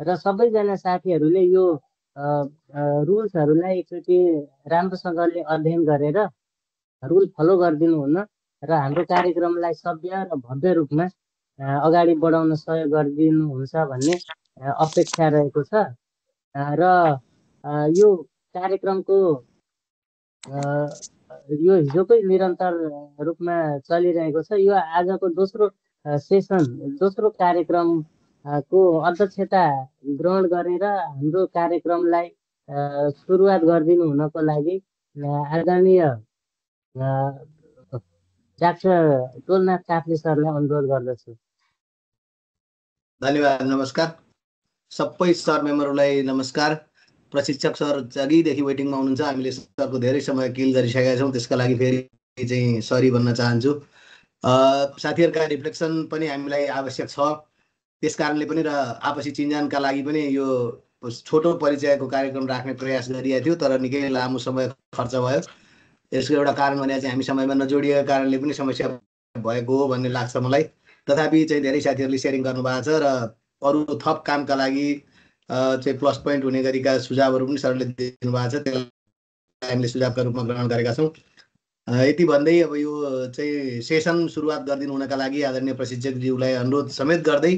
र सबैजना साथीहरूले यो रुल्सहरूलाई एकचोटि राम्रोसँगले अध्ययन गरेर रुल फलो गरिदिनु हुन र हाम्रो कार्यक्रमलाई सभ्य र भव्य रूपमा अगाडि बढाउन सहयोग गरिदिनुहुन्छ भन्ने अपेक्षा रहेको छ। र यो कार्यक्रमको यो हिजोकै निरन्तर रूपमा चलिरहेको छ। यो आजको दोस्रो सेसन, दोस्रो कार्यक्रमको अध्यक्षता ग्रहण गरेर हाम्रो कार्यक्रमलाई सुरुवात गरिदिनु हुनको लागि आदरणीय डाक्टर टोलनाथ काफ्ले सरलाई अनुरोध गर्दछु। धन्यवाद। नमस्कार सबै सर मेम्बरहरूलाई नमस्कार। प्रशिक्षक सर अघिदेखि वेटिङमा हुनुहुन्छ। हामीले सरको धेरै समय किल गरिसकेका छौँ, त्यसका लागि फेरि चाहिँ सरी भन्न चाहन्छु। साथीहरूका रिफ्लेक्सन पनि हामीलाई आवश्यक छ, त्यस कारणले पनि र आपसी चिन्जानका लागि पनि यो छोटो परिचयको कार्यक्रम राख्ने प्रयास गरिएको थियो, तर निकै लामो समय खर्च भयो। यसको एउटा कारण भने चाहिँ हामी समयमा नजोडिएको कारणले पनि समस्या भएको हो भन्ने लाग्छ मलाई। तथापि चाहिँ धेरै साथीहरूले सेयरिङ गर्नुभएको छ र अरू थप कामका लागि चाहिँ प्लस पोइन्ट हुने गरीका सुझावहरू पनि सरले दिनुभएको छ, त्यसलाई हामीले सुझावका रूपमा ग्रहण गरेका छौँ। यति भन्दै अब यो चाहिँ सेसन सुरुवात गरिदिनु हुनका लागि आदरणीय प्रशिक्षकज्यूलाई अनुरोध समेत गर्दै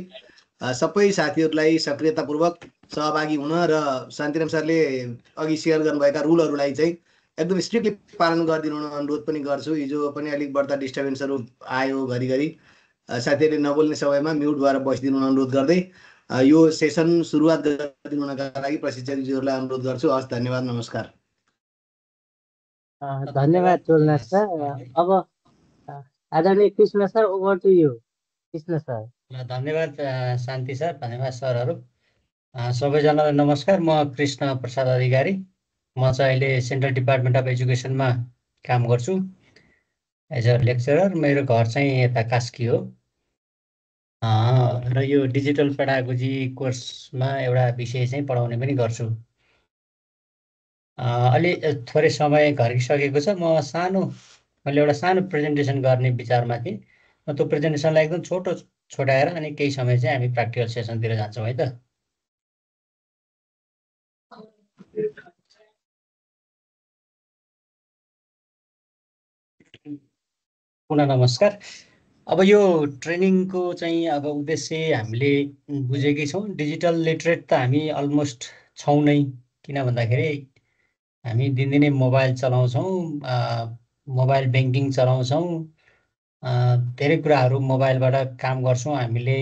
सबै साथीहरूलाई सक्रियतापूर्वक सहभागी हुन र शान्तिराम सरले अघि सेयर गर्नुभएका रुलहरूलाई चाहिँ एकदम स्ट्रिक्टली पालन गरिदिनु हुन अनुरोध पनि गर्छु। हिजो पनि अलिक बढ्ता डिस्टर्बेन्सहरू आयो घरिघरि, साथीहरूले नबोल्ने समयमा म्युट भएर बसिदिनु अनुरोध गर्दै यो सेसन सुरुवात गरिदिनु हुनका लागि प्रशिक्षकज्यूहरूलाई अनुरोध गर्छु। हस्, धन्यवाद, नमस्कार। धन्यवाद टोलनाथ सर। अब आदरणीय Krishna sir, over to you. Krishna sir. धन्यवाद शान्ति सर, धन्यवाद सरहरू। सबैजनालाई नमस्कार। म कृष्ण प्रसाद अधिकारी, म चाहिँ अहिले सेन्ट्रल डिपार्टमेन्ट अफ एजुकेसनमा काम गर्छु एज अ लेक्चरर। मेरो घर चाहिँ यता कास्की हो र यो डिजिटल पेडागोजी कोर्समा एउटा विषय चाहिँ पढाउने पनि गर्छु। अलि थोरै समय घरिसकेको छ। मैले एउटा सानो प्रेजेन्टेसन गर्ने विचारमा थिएँ। म त्यो प्रेजेन्टेसनलाई एकदम छोटो छोटाएर अनि केही समय चाहिँ हामी प्र्याक्टिकल सेसनतिर जान्छौँ है त। पुनः नमस्कार। अब यो ट्रेनिङको चाहिँ अब उद्देश्य हामीले बुझेकै छौँ। डिजिटल लिटरेट त हामी अलमोस्ट छौँ नै, किन भन्दाखेरि हामी दिनदिनै मोबाइल चलाउँछौँ, मोबाइल ब्याङ्किङ चलाउँछौँ, धेरै कुराहरू मोबाइलबाट काम गर्छौँ। हामीले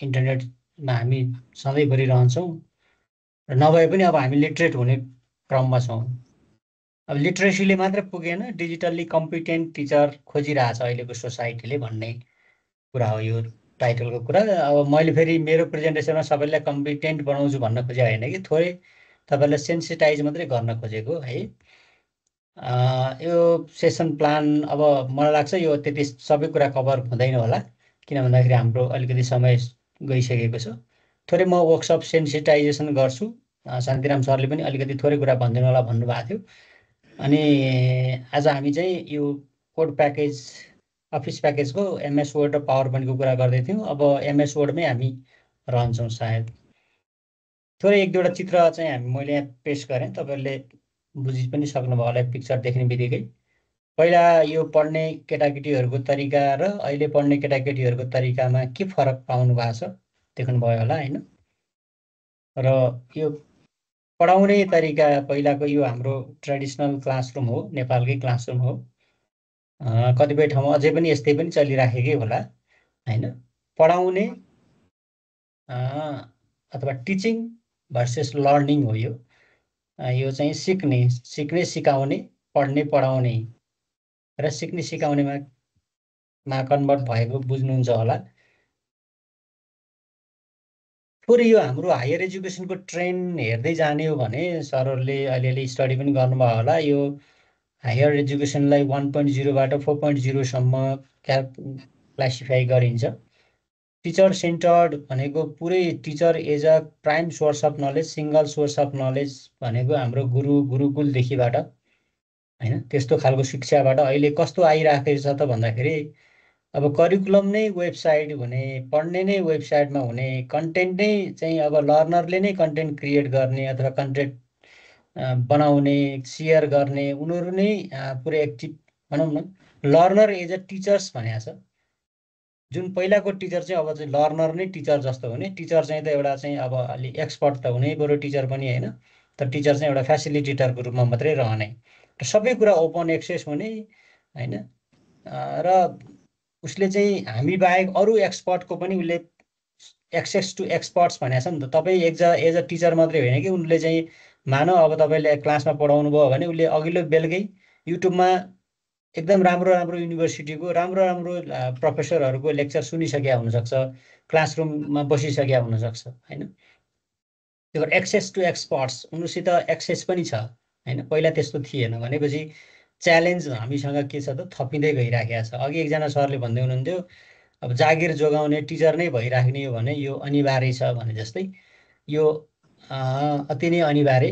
इन्टरनेटमा हामी सधैँभरि रहन्छौँ र नभए पनि अब हामी लिटरेट हुने क्रममा छौँ। अब लिटरेसीले मात्र पुगेन, डिजिटल्ली कम्पिटेन्ट टिचर खोजिरहेछ अहिलेको सोसाइटीले भन्ने कुरा हो यो टाइटलको कुरा। अब मैले फेरि मेरो प्रेजेन्टेसनमा सबैलाई कम्पिटेन्ट बनाउँछु भन्न खोजेको होइन कि, थोरै तपाईँलाई सेन्सिटाइज मात्रै गर्न खोजेको है। यो सेसन प्लान अब मलाई लाग्छ यो त्यति सबै कुरा कभर हुँदैन होला, किन भन्दाखेरि हाम्रो अलिकति समय गइसकेको छ। थोरै म वर्कसप सेन्सिटाइजेसन गर्छु। शान्तिराम सरले पनि अलिकति थोरै कुरा भनिदिनु होला भन्नुभएको थियो। अनि आज हामी चाहिँ यो कोड प्याकेज, अफिस प्याकेजको एमएस वर्ड र पावर पोइन्टको कुरा गर्दै थियौँ। अब एमएस वर्डमै हामी रहन्छौँ सायद। थोरै एक दुईवटा चित्र चाहिँ मैले यहाँ पेस्ट गरेँ, तपाईँहरूले बुझि पनि सक्नुभयो होला पिक्चर देख्ने बित्तिकै। पहिला यो पढ्ने केटाकेटीहरूको तरिका र अहिले पढ्ने केटाकेटीहरूको तरिकामा के फरक पाउनु भएको छ देख्नुभयो होला होइन। र यो पढाउने तरिका पहिलाको यो हाम्रो ट्रेडिसनल क्लासरुम हो, नेपालकै क्लासरुम हो। कतिपय ठाउँमा अझै पनि यस्तै पनि चलिराखेकै होला होइन। पढाउने अथवा टिचिङ भर्सेस लर्निङ हो यो। यो चाहिँ सिक्ने सिकाउने, पढ्ने पढाउने र सिक्ने सिकाउनेमा कन्भर्ट भएको बुझ्नुहुन्छ होला। थोरै यो हाम्रो हायर एजुकेसनको ट्रेन्ड हेर्दै जाने हो भने सरहरूले अलिअलि स्टडी पनि गर्नुभयो होला। यो हायर एजुकेसनलाई 1.0बाट 4.0सम्म क्लासिफाई गरिन्छ। टिचर सेन्टर्ड भनेको पुरै teacher as a prime source of knowledge, single source of knowledge भनेको हाम्रो गुरुकुलदेखिबाट होइन, त्यस्तो खालको शिक्षाबाट अहिले कस्तो आइराखेको छ त भन्दाखेरि अब करिकुलम नै वेबसाइट हुने, पढ्ने नै वेबसाइटमा हुने, कन्टेन्ट नै चाहिँ अब लर्नरले नै कन्टेन्ट क्रिएट गर्ने अथवा कन्टेन्ट बनाउने, सेयर गर्ने, उनीहरू नै पुरै एक्टिभ भनौँ न, लर्नर एज अ टिचर्स भनेको छ। जुन पहिलाको टिचर चाहिँ अब चाहिँ लर्नर नै टिचर जस्तो हुने, टिचर चाहिँ त एउटा चाहिँ अब अलि एक्सपर्ट त हुनै बरु टिचर पनि होइन, तर टिचर चाहिँ एउटा फेसिलिटेटरको रूपमा मात्रै रहने र सबै कुरा ओपन एक्सेस हुने होइन। र उसले चाहिँ हामी बाहेक अरू एक्सपर्टको पनि उसले एक्सेस टु एक्सपर्ट्स भनेको छ नि त। तपाईँ एज अ टिचर मात्रै होइन कि उनले चाहिँ मानौ अब तपाईँले क्लासमा पढाउनु भयो भने उसले अघिल्लो बेलुकै युट्युबमा एकदम राम्रो राम्रो युनिभर्सिटीको राम्रो राम्रो प्रोफेसरहरूको लेक्चर सुनिसकेका हुनसक्छ, क्लासरुममा बसिसकेका हुनसक्छ होइन। त्यो एक्सेस टु एक्सपर्ट्स उनीसित एक्सेस पनि छ होइन। पहिला त्यस्तो थिएन भनेपछि च्यालेन्ज हामीसँग के छ त, थपिँदै गइराखेको छ। अघि एकजना सरले भन्दै हुनुहुन्थ्यो अब जागिर जोगाउने टिचर नै भइराख्ने हो भने यो अनिवार्य छ भने जस्तै यो अति नै अनिवार्य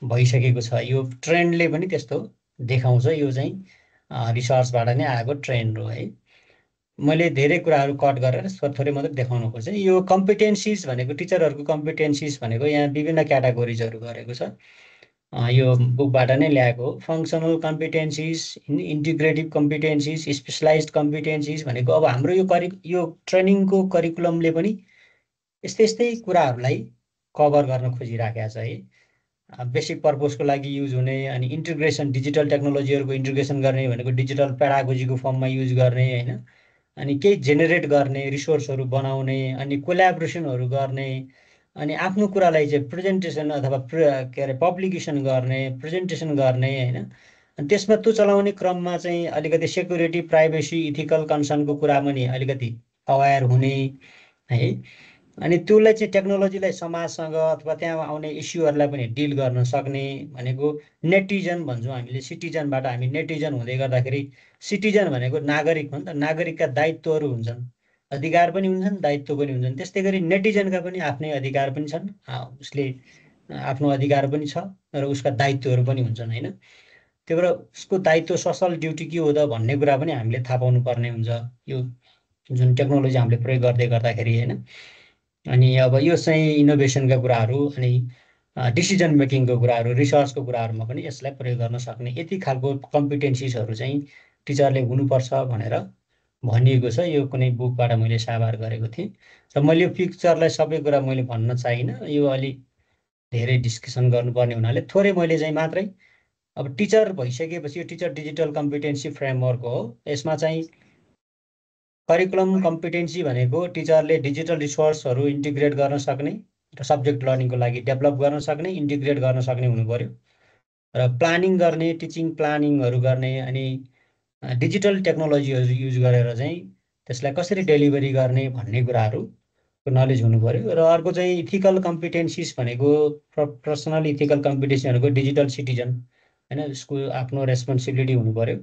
भइसकेको छ। यो ट्रेन्डले पनि त्यस्तो देखाउँछ। यो चाहिँ रिसर्चबाट नै आएको ट्रेन्ड हो है। मैले धेरै कुराहरू कट गरेर थोरै मात्रै देखाउनु खोजेँ। यो कम्पिटेन्सिज भनेको, टिचरहरूको कम्पिटेन्सिज भनेको यहाँ विभिन्न क्याटेगोरिजहरू गरेको छ। यो बुकबाट नै ल्याएको हो। Functional competencies, integrative competencies, specialized competencies भनेको अब हाम्रो यो ट्रेनिङको करिकुलमले पनि यस्तै यस्तै कुराहरूलाई कभर गर्न खोजिराखेको छ है। बेसिक पर्पजको लागि युज हुने, अनि इन्टिग्रेसन, डिजिटल टेक्नोलोजीहरूको इन्टिग्रेसन गर्ने भनेको डिजिटल पेडागोजीको फर्ममा युज गर्ने होइन। अनि केही जेनेरेट गर्ने, रिसोर्सहरू बनाउने, अनि कोल्याबोरेसनहरू गर्ने, अनि आफ्नो कुरालाई चाहिँ प्रेजेन्टेसन अथवा के अरे पब्लिकेसन गर्ने, प्रेजेन्टेसन गर्ने होइन। अनि त्यसमा त्यो चलाउने क्रममा चाहिँ अलिकति सेक्युरिटी, प्राइभेसी, इथिकल कन्सर्नको कुरा पनि अलिकति अवेर हुने है। अनि त्यसलाई चाहिँ टेक्नोलोजीलाई समाजसँग अथवा त्यहाँ आउने इस्युहरूलाई पनि डिल गर्न सक्ने भनेको नेटिजन भन्छौँ हामीले। सिटिजनबाट हामी नेटिजन हुँदै गर्दाखेरि सिटिजन भनेको नागरिक हो नि त। नागरिकका दायित्वहरू हुन्छन्, अधिकार पनि हुन्छन्, दायित्व पनि हुन्छन्। त्यस्तै गरी नेटिजनका पनि आफ्नै अधिकार पनि छन्, उसले आफ्नो अधिकार पनि छ र उसका दायित्वहरू पनि हुन्छन् होइन। त्यही भएर उसको दायित्व, सोसल ड्युटी के हो त भन्ने कुरा पनि हामीले थाहा पाउनु पर्ने हुन्छ यो जुन टेक्नोलोजी हामीले प्रयोग गर्दै गर्दाखेरि होइन। अनि अब यो चाहिँ इनोभेसनका कुराहरू, अनि डिसिजन मेकिङको कुराहरू, रिसर्चको कुराहरूमा पनि यसलाई प्रयोग गर्न सक्ने यति खालको कम्पिटेन्सिजहरू चाहिँ टिचरले हुनुपर्छ भनेर भनिएको छ। यो कुनै बुकबाट मैले साभार गरेको थिएँ र मैले यो पिक्चरलाई सबै कुरा मैले भन्न चाहिनँ। यो अलि धेरै डिस्कसन गर्नुपर्ने हुनाले थोरै मैले चाहिँ मात्रै, अब टिचर भइसकेपछि यो टिचर डिजिटल कम्पिटेन्सी फ्रेमवर्क हो। यसमा चाहिँ करिकुलम कम्पिटेन्सी भनेको टिचरले डिजिटल रिसोर्सहरू इन्टिग्रेट गर्न सक्ने र सब्जेक्ट लर्निङको लागि डेभलप गर्न सक्ने, इन्टिग्रेट गर्न सक्ने हुनु पर्यो र प्लानिङ गर्ने, टिचिङ प्लानिङहरू गर्ने, अनि डिजिटल टेक्नोलोजीहरू युज गरेर चाहिँ त्यसलाई कसरी डेलिभरी गर्ने भन्ने कुराहरूको नलेज हुनु पर्यो। र अर्को चाहिँ इथिकल कम्पिटेन्सिज भनेको पर्सनल इथिकल कम्पिटेन्सी भनेको डिजिटल सिटिजन होइन, उसको आफ्नो रेस्पोन्सिबिलिटी हुनु पर्यो।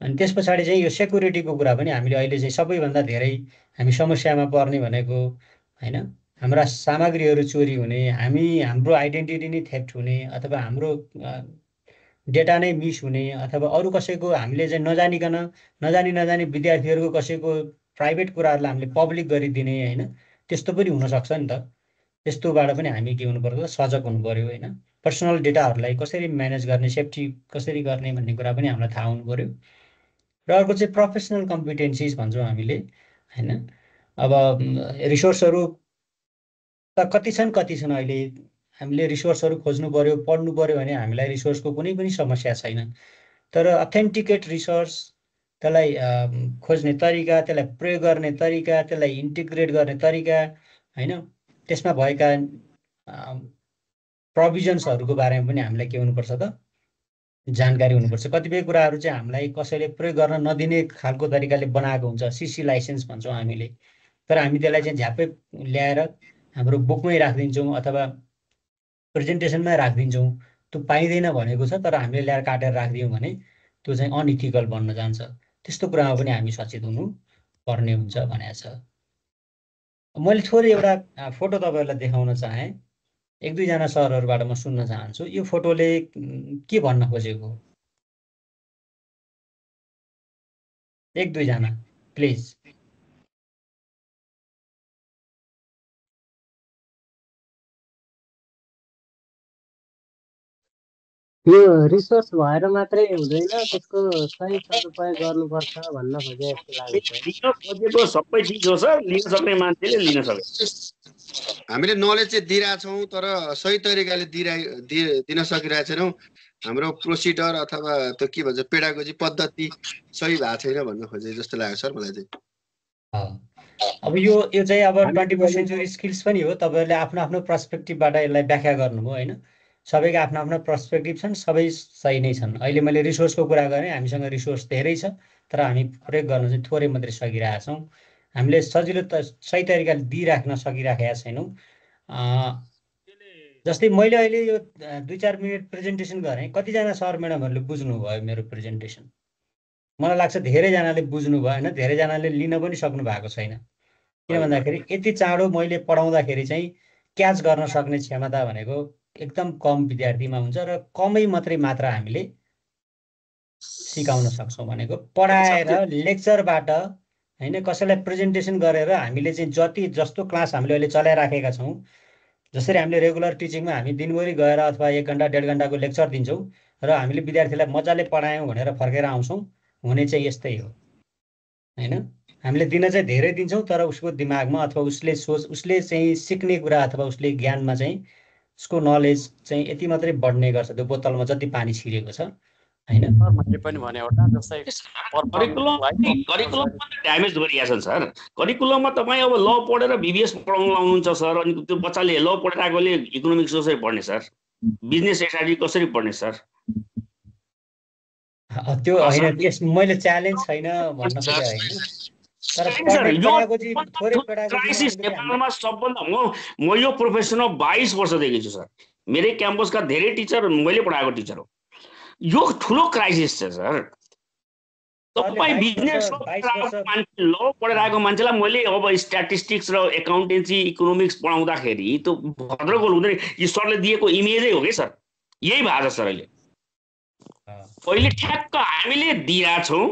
अनि त्यस पछाडि चाहिँ यो सेक्युरिटीको कुरा पनि हामीले अहिले चाहिँ सबैभन्दा धेरै हामी समस्यामा पर्ने भनेको होइन, हाम्रा सामग्रीहरू चोरी हुने, हाम्रो आइडेन्टिटी नै थेफ्ट हुने, अथवा हाम्रो डेटा नै मिस हुने, अथवा अरू कसैको हामीले चाहिँ नजानी विद्यार्थीहरूको कसैको प्राइभेट कुराहरूलाई हामीले पब्लिक गरिदिने होइन, त्यस्तो पनि हुनसक्छ नि त। त्यस्तोबाट पनि हामी के हुनु पर्छ, सजग हुनु पर्यो होइन। पर्सनल डेटाहरूलाई कसरी म्यानेज गर्ने, सेफ्टी कसरी गर्ने भन्ने कुरा पनि हामीलाई थाहा हुनु पर्यो। र अर्को चाहिँ प्रोफेसनल कम्पिटेन्सिज भन्छौँ हामीले होइन। अब रिसोर्सहरू त कति छन् अहिले हामीले रिसोर्सहरू खोज्नु पर्यो, पढ्नु पर्यो भने हामीलाई रिसोर्सको कुनै पनि समस्या छैन। तर अथेन्टिकेट रिसोर्स, त्यसलाई खोज्ने तरिका, त्यसलाई प्रयोग गर्ने तरिका, त्यसलाई इन्टिग्रेट गर्ने तरिका होइन, त्यसमा भएका प्रोभिजन्सहरूको बारेमा पनि हामीलाई के हुनुपर्छ त, जानकारी हुनुपर्छ। कतिपय कुराहरू चाहिँ हामीलाई कसैले प्रयोग गर्न नदिने खालको तरिकाले बनाएको हुन्छ, सिसी लाइसेन्स भन्छौँ हामीले। तर हामी त्यसलाई चाहिँ झ्याप्पै ल्याएर हाम्रो बुकमै राखिदिन्छौँ अथवा प्रेजेन्टेसनमै राखिदिन्छौँ। त्यो पाइँदैन भनेको छ, तर हामीले ल्याएर काटेर राखिदियौँ भने त्यो चाहिँ अनइथिकल बन्न जान्छ। त्यस्तो कुरामा पनि हामी सचेत हुनु पर्ने हुन्छ भनेको छ। मैले थोरै एउटा फोटो तपाईँहरूलाई देखाउन चाहेँ। एक दुईजना सरहरूबाट म सुन्न चाहन्छु यो फोटोले के भन्न खोजेको। एक दुईजना प्लिज। यो रिसोर्स भएर मात्रै हुँदैन, त्यसको सही सदुपयोग गर्नुपर्छ भन्न खोजे जस्तो लाग्छ सर। लिन खोजेको सबै चिज हो सर, लिन सक्ने मान्छेले लिन सक्छ। हामीले नलेज चाहिँ दिइरहेछौँ तर सही तरिकाले दिन सकिरहेको छैनौँ। हाम्रो प्रोसिडर अथवा त्यो के भन्छ पेडागोजी पद्धति सही भएको छैन भन्न खोजे जस्तो लाग्यो सर मलाई चाहिँ। अब यो चाहिँ अब 21st सेन्चुरी स्किल्स पनि हो। तपाईँहरूले आफ्नो आफ्नो पर्सपेक्टिभबाट यसलाई व्याख्या गर्नुभयो होइन। सबैको आफ्नो आफ्नो पर्सपेक्टिभ छन्, सबै सही नै छन्। अहिले मैले रिसोर्सको कुरा गरेँ, हामीसँग रिसोर्स धेरै छ तर हामी प्रयोग गर्न चाहिँ थोरै मात्रै सकिरहेका छौँ। हामीले सजिलो सही तरिकाले दिइराख्न सकिराखेका छैनौँ। जस्तै मैले अहिले यो 2-4 मिनट प्रेजेन्टेसन गरेँ, कतिजना सर म्याडमहरूले बुझ्नुभयो मेरो प्रेजेन्टेसन? मलाई लाग्छ धेरैजनाले बुझ्नुभयो होइन, धेरैजनाले लिन पनि सक्नु भएको छैन। किन भन्दाखेरि यति चाँडो मैले पढाउँदाखेरि चाहिँ क्याच गर्न सक्ने क्षमता भनेको एकदम कम विद्यार्थीमा हुन्छ र कमै मात्रै मात्रा हामीले सिकाउन सक्छौँ। भनेको पढाएर लेक्चरबाट होइन, कसैलाई प्रेजेन्टेसन गरेर हामीले चाहिँ जस्तो क्लास हामीले अहिले चलाइराखेका छौँ, जसरी हामीले रेगुलर टिचिङमा हामी दिनभरि गएर अथवा 1 घन्टा 1.5 घन्टाको लेक्चर दिन्छौँ र हामीले विद्यार्थीलाई मजाले पढायौँ भनेर फर्केर आउँछौँ, हुने चाहिँ यस्तै हो होइन। हामीले दिन चाहिँ धेरै दिन्छौँ तर उसको दिमागमा अथवा उसले चाहिँ सिक्ने कुरा अथवा उसले ज्ञानमा चाहिँ उसको नलेज चाहिँ यति मात्रै बढ्ने गर्छ, त्यो बोतलमा जति पानी छिरेको छ होइन। मैले पनि भने एउटा जस्तै करिकुलम ड्यामेज गरिरहेका छन् सर। करिकुलममा तपाईँ अब ल पढेर बिबिएस पढाउन लाउनुहुन्छ सर, अनि त्यो बच्चाले ल पढेर आएकोले इकोनोमिक्स कसरी पढ्ने सर, बिजनेस स्ट्राटेजी कसरी पढ्ने सर? त्यो होइन, मैले च्यालेन्ज छैन भन्न खोजेँ होइन, तर क्राइसिस नेपालमा सबभन्दा म यो प्रोफेसनमा 22 वर्षदेखि छु सर। मेरै क्याम्पसका धेरै टिचर मैले पढाएको टिचर हो। यो ठुलो क्राइसिस छ सर। तपाईँ बिजनेस ल पढेर आएको मान्छेलाई मैले अब स्ट्याटिस्टिक्स र एकाउन्टेन्सी इकोनोमिक्स पढाउँदाखेरि त्यो भद्रगोल हुँदैन। यो सरले दिएको इमेजै हो कि सर, यही भएको छ सर। अहिले ठ्याक्क हामीले दिइरहेछौँ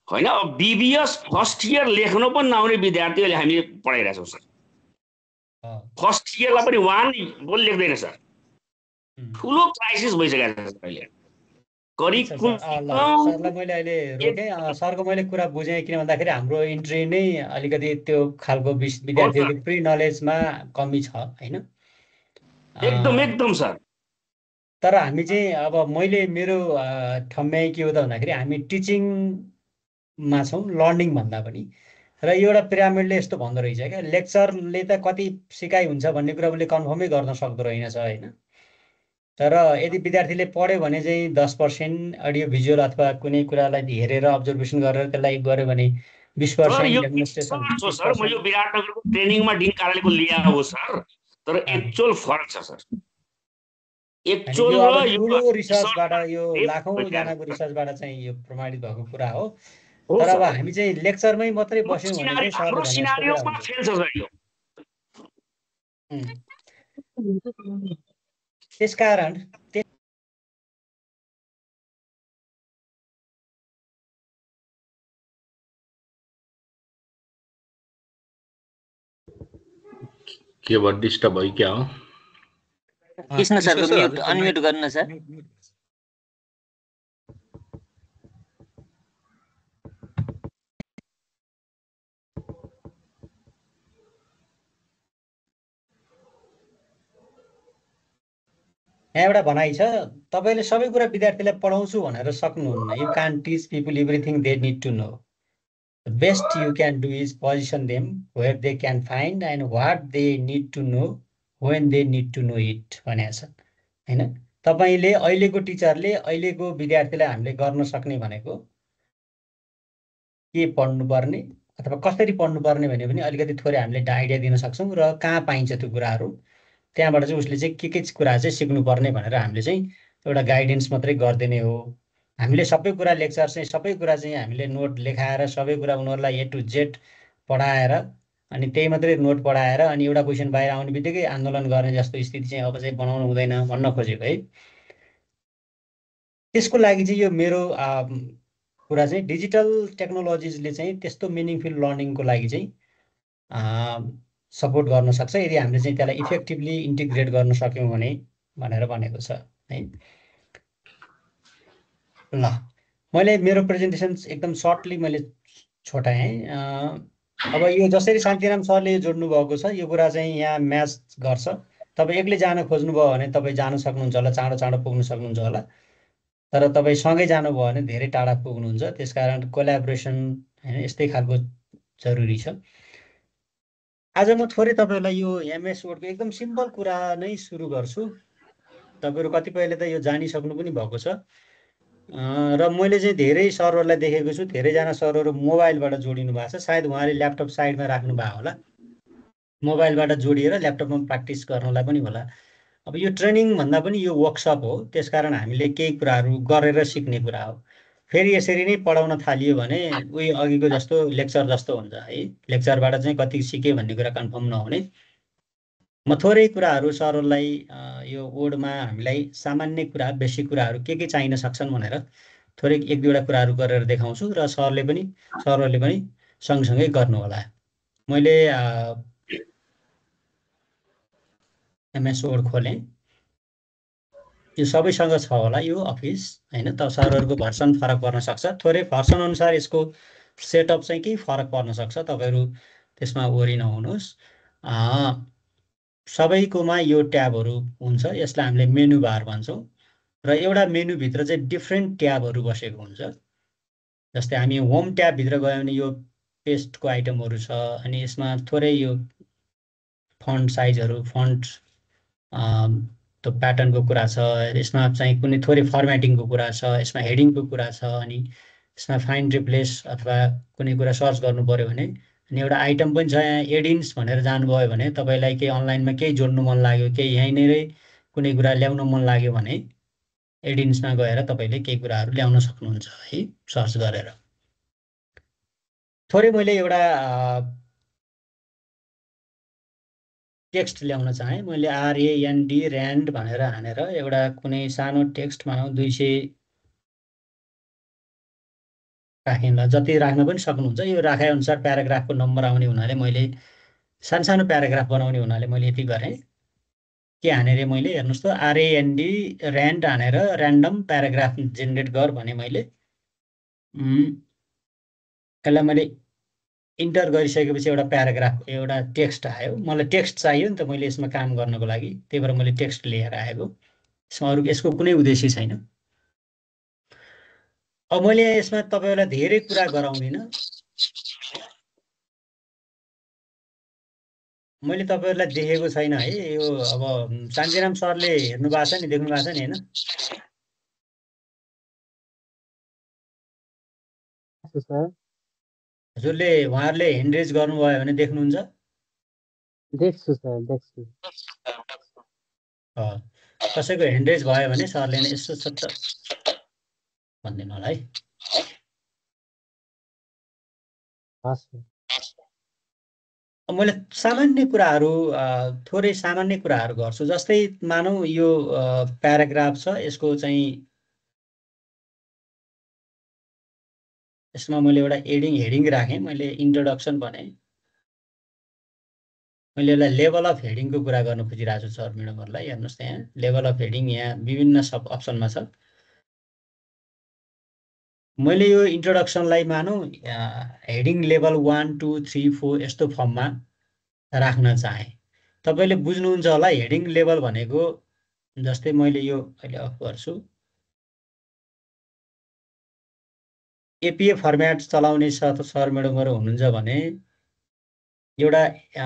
होइन। अब बिबिएस फर्स्ट इयर लेख्न पनि नआउने विद्यार्थीहरूले हामीले पढाइरहेछौँ सर। फर्स्ट इयरलाई पनि 1 बोल लेख्दैन सर। ठुलो क्राइसिस भइसकेको छ अहिले। सरलाई मैले अहिले रोकेँ, सरको मैले कुरा बुझेँ। किन भन्दाखेरि हाम्रो इन्ट्री नै अलिकति त्यो खालको विद्यार्थीहरूको प्री नलेजमा कमी छ होइन। एकदम सर। तर हामी चाहिँ अब मैले मेरो ठम्याइ के हो त भन्दाखेरि हामी टिचिङमा छौँ लर्निङ भन्दा पनि। र एउटा पिरामिडले यस्तो भन्दो रहेछ क्या, लेक्चरले त कति सिकाइ हुन्छ भन्ने कुरा उसले कन्फर्मै गर्न सक्दो रहेनछ होइन। तर यदि विद्यार्थीले पढ्यो भने चाहिँ 10% अडियो भिजुअल अथवा कुनै कुरालाई हेरेर अब्जर्भेसन गरेर त्यसलाई गर्यो भने 20% डेमोन्स्ट्रेसन। सर म यो विराटनगरको ट्रेनिङमा डिन कार्यालयको लिया हो सर, तर एक्चुअल फरक छ सर। एक्चुअल यो रिसर्चबाट, यो लाखौं जनाको रिसर्चबाट चाहिँ यो प्रमाणित भएको कुरा हो। तर अब हामी चाहिँ लेक्चरमै मात्रै बस्यौँ भने चाहिँ त्यसकारण के भयो, डिस्टर्ब भयो क्या हो? कृष्ण सरको म्युट अनम्युट गर्न सर। यहाँ एउटा भनाइ छ, तपाईँले सबै कुरा विद्यार्थीलाई पढाउँछु भनेर सक्नुहुन्न। You can teach people everything they need to know. The best you can do is position them where they can find and what they need to know when they need to know it भनेको छ होइन। तपाईँले अहिलेको टिचरले अहिलेको विद्यार्थीलाई हामीले गर्न सक्ने भनेको के पढ्नुपर्ने अथवा कसरी पढ्नुपर्ने भने पनि अलिकति थोरै हामीले आइडिया दिन सक्छौँ र कहाँ पाइन्छ त्यो कुराहरू, त्यहाँबाट चाहिँ उसले चाहिँ के कुरा चाहिँ सिक्नुपर्ने भनेर हामीले चाहिँ एउटा गाइडेन्स मात्रै गरिदिने हो। हामीले सबै कुरा लेक्चर चाहिँ सबै कुरा चाहिँ हामीले नोट लेखाएर सबै कुरा उनीहरूलाई A to Z पढाएर अनि त्यही मात्रै नोट पढाएर अनि एउटा क्वेसन बाहिर आउने बित्तिकै आन्दोलन गर्ने जस्तो स्थिति चाहिँ अब चाहिँ बनाउनु हुँदैन भन्न खोजेको है। त्यसको लागि चाहिँ यो मेरो कुरा चाहिँ डिजिटल टेक्नोलोजिजले चाहिँ त्यस्तो मिनिङफुल लर्निङको लागि चाहिँ सपोर्ट गर्न सक्छ यदि हामीले चाहिँ त्यसलाई इफेक्टिभली इन्टिग्रेट गर्न सक्यौँ भने भनेर भनेको छ है। ल मैले मेरो प्रेजेन्टेसन एकदम सर्टली मैले छोटाएँ। अब यो जसरी शान्तिराम सरले जोड्नु भएको छ यो कुरा चाहिँ यहाँ म्याच गर्छ। तपाईँ एक्लै जान खोज्नुभयो भने तपाईँ जान सक्नुहुन्छ होला, चाँडो चाँडो पुग्नु सक्नुहुन्छ होला। तर तपाईँ सँगै जानुभयो भने धेरै टाढा पुग्नुहुन्छ। त्यसकारण कोल्याबोरेसन होइन यस्तै खालको जरुरी छ। आज म थोरै तपाईँहरूलाई यो एमएस वर्डको एकदम सिम्पल कुरा नै सुरु गर्छु। तपाईँहरू कतिपयले त यो जानिसक्नु पनि भएको छ। र मैले चाहिँ धेरै सरहरूलाई देखेको छु, धेरैजना सरहरू मोबाइलबाट जोडिनु भएको छ। सायद उहाँले ल्यापटप साइडमा राख्नु भएको होला, मोबाइलबाट जोडिएर ल्यापटपमा प्र्याक्टिस गर्नलाई पनि होला। अब यो ट्रेनिङ भन्दा पनि यो वर्कसप हो, त्यसकारण हामीले केही कुराहरू गरेर सिक्ने कुरा हो। फेरि यसरी नै पढाउन थालियो भने उही अघिको जस्तो लेक्चर जस्तो हुन्छ है, लेक्चरबाट चाहिँ कति सिक्यो भन्ने कुरा कन्फर्म नहुने। म थोरै कुराहरू सरहरूलाई यो वर्डमा हामीलाई सामान्य कुरा बेसिक कुराहरू के चाहिन सक्छन् भनेर थोरै एक दुईवटा कुराहरू गरेर देखाउँछु र सरहरूले पनि सँगसँगै गर्नु होला। मैले एमएस वर्ड खोलेँ, यो सबैसँग छ होला यो अफिस होइन। त सरहरूको भर्सन फरक पर्न सक्छ, थोरै भर्सन अनुसार यसको सेटअप चाहिँ केही फरक पर्न सक्छ, तपाईँहरू त्यसमा वरि नहुनुहोस्। सबैकोमा यो ट्याबहरू हुन्छ, यसलाई हामीले मेनु बार भन्छौँ। र एउटा मेनुभित्र चाहिँ डिफ्रेन्ट ट्याबहरू बसेको हुन्छ। जस्तै हामी होम ट्याबभित्र गयो भने यो पेस्टको आइटमहरू छ, अनि यसमा थोरै यो फन्ट साइजहरू, फन्ट त्यो प्याटर्नको कुरा छ, यसमा चाहिँ कुनै थोरै फर्मेटिङको कुरा छ, यसमा हेडिङको कुरा छ, अनि यसमा फाइन्ड रिप्लेस अथवा कुनै कुरा सर्च गर्नु पऱ्यो भने। अनि एउटा आइटम पनि छ यहाँ एडिन्स भनेर जानुभयो भने तपाईँलाई केही अनलाइनमा केही जोड्नु मन लाग्यो, केही यहीँनिरै कुनै कुरा ल्याउन मन लाग्यो भने एडिन्समा गएर तपाईँले केही कुराहरू ल्याउन सक्नुहुन्छ है, सर्च गरेर। थोरै मैले एउटा टेक्स्ट ल्याउन चाहेँ। मैले RAND ऱ्यान्ड भनेर हानेर एउटा कुनै सानो टेक्स्ट भनौँ 200 राखेँ। जति राख्न पनि सक्नुहुन्छ। यो राखे अनुसार प्याराग्राफको नम्बर आउने हुनाले मैले सानो प्याराग्राफ बनाउने हुनाले मैले यति गरेँ। के हानेर मैले हेर्नुहोस् त RAND ऱ्यान्ड हानेर ऱ्यान्डम प्याराग्राफ जेनेरेट गर भने मैले यसलाई मैले इन्टर गरिसकेपछि एउटा प्याराग्राफ एउटा टेक्स्ट आयो। मलाई टेक्स्ट चाहियो नि त मैले यसमा काम गर्नको लागि, त्यही भएर मैले टेक्स्ट लिएर आएको। यसमा अरू यसको कुनै उद्देश्य छैन। अब मैले यसमा तपाईँहरूलाई धेरै कुरा गराउँदिनँ। मैले तपाईँहरूलाई देखेको छैन है यो। अब शान्तिराम सरले हेर्नु भएको छ नि, देख्नु भएको छ नि होइन? हजुरले उहाँहरूले ह्यान्ड रेज गर्नुभयो भने देख्नुहुन्छ? देख्छु सर, देख्छु। कसैको ह्यान्ड रेज भयो भने सरले नै यसो सट्ट भनिदिनु होला है। मैले सामान्य कुराहरू थोरै सामान्य कुराहरू गर्छु। जस्तै मानौँ यो प्याराग्राफ छ, यसको चाहिँ यसमा मैले एउटा हेडिङ राखेँ। मैले इन्ट्रोडक्सन भने मैले यसलाई लेभल अफ हेडिङको कुरा गर्न खोजिरहेको छु सर म्याडमहरूलाई। हेर्नुहोस् त यहाँ लेभल अफ हेडिङ यहाँ विभिन्न सब अप्सनमा छ। मैले यो इन्ट्रोडक्सनलाई मानौँ हेडिङ लेभल 1 2 3 4 यस्तो फर्ममा राख्न चाहेँ। तपाईँले बुझ्नुहुन्छ होला हेडिङ लेभल भनेको। जस्तै मैले यो अहिले अफ गर्छु। APA फर्मेट चलाउने सर म्याडमहरू हुनुहुन्छ भने एउटा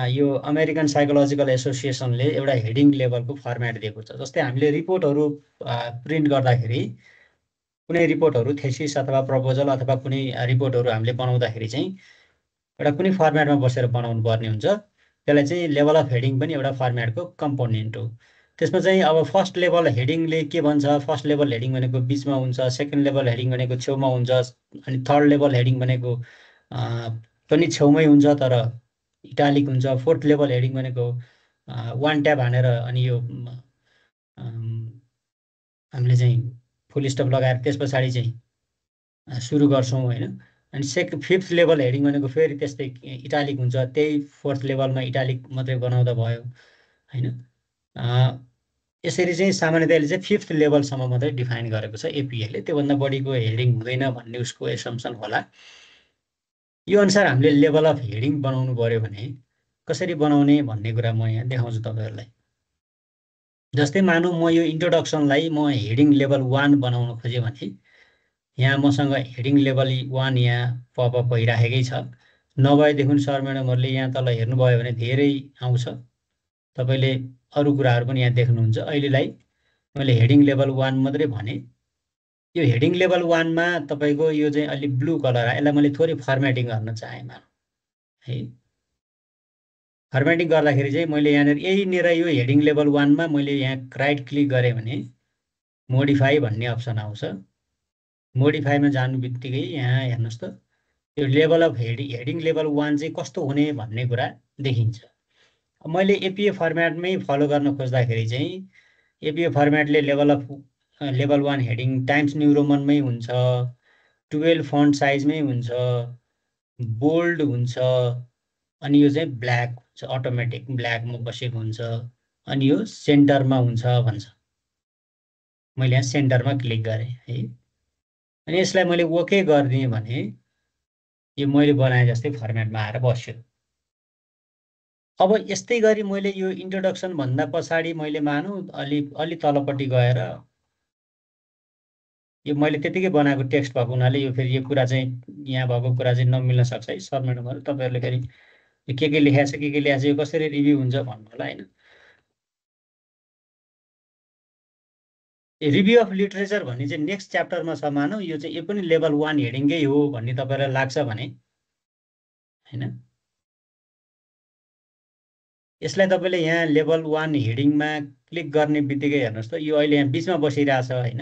यो अमेरिकन साइकोलोजिकल एसोसिएसनले एउटा हेडिङ लेभलको फर्मेट दिएको छ। जस्तै हामीले रिपोर्टहरू प्रिन्ट गर्दाखेरि कुनै रिपोर्टहरू थेसिस अथवा प्रपोजल अथवा कुनै रिपोर्टहरू हामीले बनाउँदाखेरि चाहिँ एउटा कुनै फर्मेटमा बसेर बनाउनु पर्ने हुन्छ। त्यसलाई चाहिँ लेभल अफ हेडिङ पनि एउटा फर्मेटको कम्पोनेन्ट हो। त्यसमा चाहिँ अब फर्स्ट लेभल हेडिङले के भन्छ, फर्स्ट लेभल हेडिङ भनेको बिचमा हुन्छ, सेकेन्ड लेभल हेडिङ भनेको छेउमा हुन्छ, अनि थर्ड लेभल हेडिङ भनेको पनि छेउमै हुन्छ तर इटालिक हुन्छ, फोर्थ लेभल हेडिङ भनेको वान ट्याब हानेर अनि यो हामीले चाहिँ फुल स्टप लगाएर त्यस पछाडि चाहिँ सुरु गर्छौँ होइन। अनि फिफ्थ लेभल हेडिङ भनेको फेरि त्यस्तै इटालिक हुन्छ, त्यही फोर्थ लेभलमा इटालिक मात्रै बनाउँदा भयो होइन। यसरी चाहिँ सामान्यतयाले चाहिँ 5th लेभलसम्म मात्रै डिफाइन गरेको छ एपिएले, त्योभन्दा बढीको हेडिङ हुँदैन भन्ने उसको एसम्पसन होला। यो अनुसार हामीले लेभल अफ हेडिङ बनाउनु पर्यो भने कसरी बनाउने भन्ने कुरा म यहाँ देखाउँछु तपाईँहरूलाई। जस्तै मानौँ म यो इन्ट्रोडक्सनलाई म हेडिङ लेभल 1 बनाउन खोजेँ भने यहाँ मसँग हेडिङ लेभल 1 यहाँ पपअप भइराखेकै छ। नभएदेखि सर म्याडमहरूले यहाँ तल हेर्नुभयो भने धेरै आउँछ, तपाईँले अरू कुराहरू पनि यहाँ देख्नुहुन्छ। अहिलेलाई मैले हेडिङ लेभल 1 मात्रै भने। यो हेडिङ लेभल 1 मा तपाईँको यो चाहिँ अलि ब्लू कलर आयो, यसलाई मैले थोरै फर्मेटिङ गर्न चाहेँ है। फर्मेटिङ गर्दाखेरि चाहिँ मैले यहाँनिर यहीँनिर यो हेडिङ लेभल 1 मा मैले यहाँ राइट क्लिक गरेँ भने मोडिफाई भन्ने अप्सन आउँछ। मोडिफाईमा जानु बित्तिकै यहाँ हेर्नुहोस् त, यो लेभल अफ हेडिङ लेभल 1 चाहिँ कस्तो हुने भन्ने कुरा देखिन्छ। मैले एपिए फर्मेटमै फलो गर्न खोज्दाखेरि चाहिँ एपिए फर्मेटले लेभल 1 हेडिङ टाइम्स न्यू रोमनमै हुन्छ, 12 फन्ट साइजमै हुन्छ, बोल्ड हुन्छ, अनि यो चाहिँ ब्ल्याक हुन्छ, अटोमेटिक ब्ल्याकमा बसेको हुन्छ, अनि यो सेन्टरमा हुन्छ भन्छ। मैले यहाँ सेन्टरमा क्लिक गरेँ है। अनि यसलाई मैले ओके गरिदिएँ भने यो मैले बनाए जस्तै फर्मेटमा आएर बस्यो। अब यस्तै गरी मैले यो इन्ट्रोडक्सन भन्दा पछाडि मैले मानौँ अलि तलपट्टि गएर यो मैले त्यतिकै बनाएको टेक्स्ट भएको हुनाले यो फेरि यो कुरा चाहिँ यहाँ भएको कुरा चाहिँ नमिल्न सक्छ है। सर म्याडमहरू तपाईँहरूले फेरि यो के लेखेको छ के लेखेको छ यो कसरी रिभ्यू हुन्छ भन्नु होला होइन। रिभ्यू अफ लिटरेचर भन्ने चाहिँ नेक्स्ट च्याप्टरमा छ मानौँ, यो चाहिँ यो पनि लेभल 1 हेडिङकै हो भन्ने तपाईँलाई लाग्छ भने होइन, यसलाई तपाईँले यहाँ लेभल 1 हेडिङमा क्लिक गर्ने बित्तिकै हेर्नुहोस् त, यो अहिले यहाँ बिचमा बसिरहेछ होइन।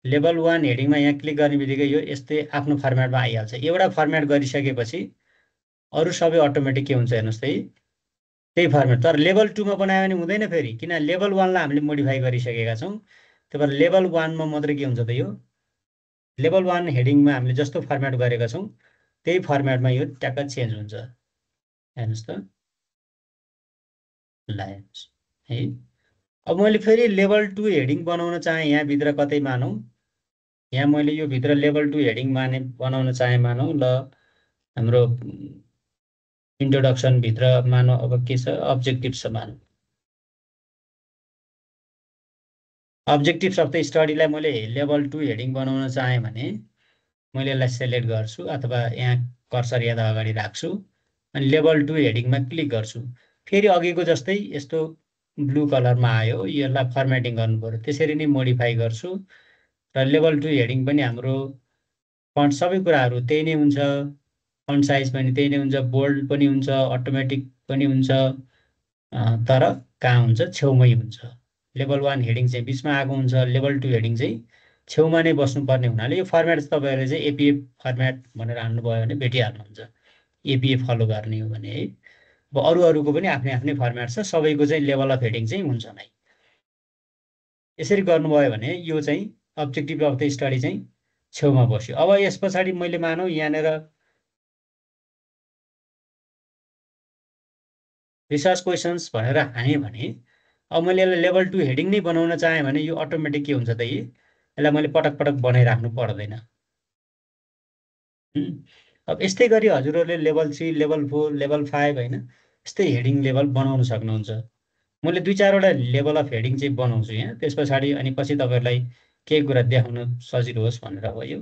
लेभल 1 हेडिङमा यहाँ क्लिक गर्ने बित्तिकै यो यस्तै आफ्नो फर्मेटमा आइहाल्छ। एउटा फर्मेट गरिसकेपछि अरू सबै अटोमेटिक के हुन्छ हेर्नुहोस् त, त्यही फर्मेट। तर लेभल 2 मा बनायो भने हुँदैन फेरि, किन लेभल 1 लाई हामीले मोडिफाई गरिसकेका छौँ। त्यही भएर लेभल 1 मा मात्रै के हुन्छ त, यो लेभल 1 हेडिङमा हामीले जस्तो फर्मेट गरेका छौँ त्यही फर्मेटमा यो ट्याक्क चेन्ज हुन्छ हेर्नुहोस् त लाइन्स है। अब मैले फेरि लेभल 2 हेडिङ बनाउन चाहेँ यहाँभित्र कतै मानौँ, यहाँ मैले यो भित्र लेभल 2 हेडिङ बनाउन चाहेँ मानौँ। ल हाम्रो इन्ट्रोडक्सन भित्र मानौँ अब के छ, अब्जेक्टिभ्स छ मानौँ। अब्जेक्टिभ्स अफ द स्टडीलाई मैले लेभल 2 हेडिङ बनाउन चाहेँ भने मैले यसलाई सेलेक्ट गर्छु अथवा यहाँ कर्सर यता अगाडि राख्छु अनि लेभल 2 हेडिङमा क्लिक गर्छु। फेरि अघिको जस्तै यस्तो ब्लू कलरमा आयो, यसलाई फर्मेटिङ गर्नु पर्यो। त्यसरी नै मोडिफाई गर्छु र लेभल 2 हेडिङ पनि हाम्रो फन्ट सबै कुराहरू त्यही नै हुन्छ, फन्ट साइज पनि त्यही नै हुन्छ, बोल्ड पनि हुन्छ, अटोमेटिक पनि हुन्छ, तर कहाँ हुन्छ छेउमै हुन्छ। लेभल 1 हेडिङ चाहिँ बिचमा आएको हुन्छ, लेभल 2 हेडिङ चाहिँ छेउमा नै बस्नुपर्ने हुनाले यो फर्मेट तपाईँहरूले चाहिँ एपिए फर्मेट भनेर हाल्नुभयो भने भेटिहाल्नुहुन्छ, एपिए फलो गर्ने हो भने है। अब अरूको पनि आफ्नै आफ्नै फर्मेट छ, सबैको चाहिँ लेभल अफ हेडिङ चाहिँ हुन्छ नै। यसरी गर्नुभयो भने यो चाहिँ अब्जेक्टिभ अफ द स्टडी चाहिँ छेउमा बस्यो। अब यस पछाडि मैले मानौँ यहाँनिर रिसर्च क्वेसन्स भनेर हानेँ भने अब मैले यसलाई लेभल 2 हेडिङ नै बनाउन चाहेँ भने यो अटोमेटिक के हुन्छ त, यसलाई मैले पटक पटक बनाइराख्नु पर्दैन। अब यस्तै गरी हजुरहरूले लेभल 3, लेभल 4, लेभल 5 होइन यस्तै हेडिङ लेभल बनाउन सक्नुहुन्छ। मैले 2-4वटा लेभल अफ हेडिङ चाहिँ बनाउँछु यहाँ, त्यस पछाडि अनि पछि तपाईँहरूलाई केही कुरा देखाउन सजिलो होस् भनेर हो यो।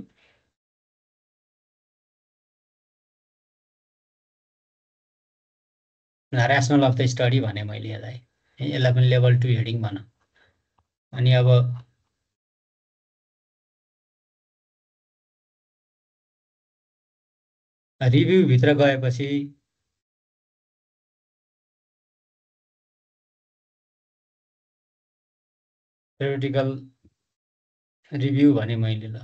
ऱ्यासनल अफ द स्टडी भने मैले यसलाई पनि लेभल 2 हेडिङ भनौँ। अनि अब रिभ्यू भित्र गएपछि थ्योरेटिकल रिभ्यू भने मैले, ल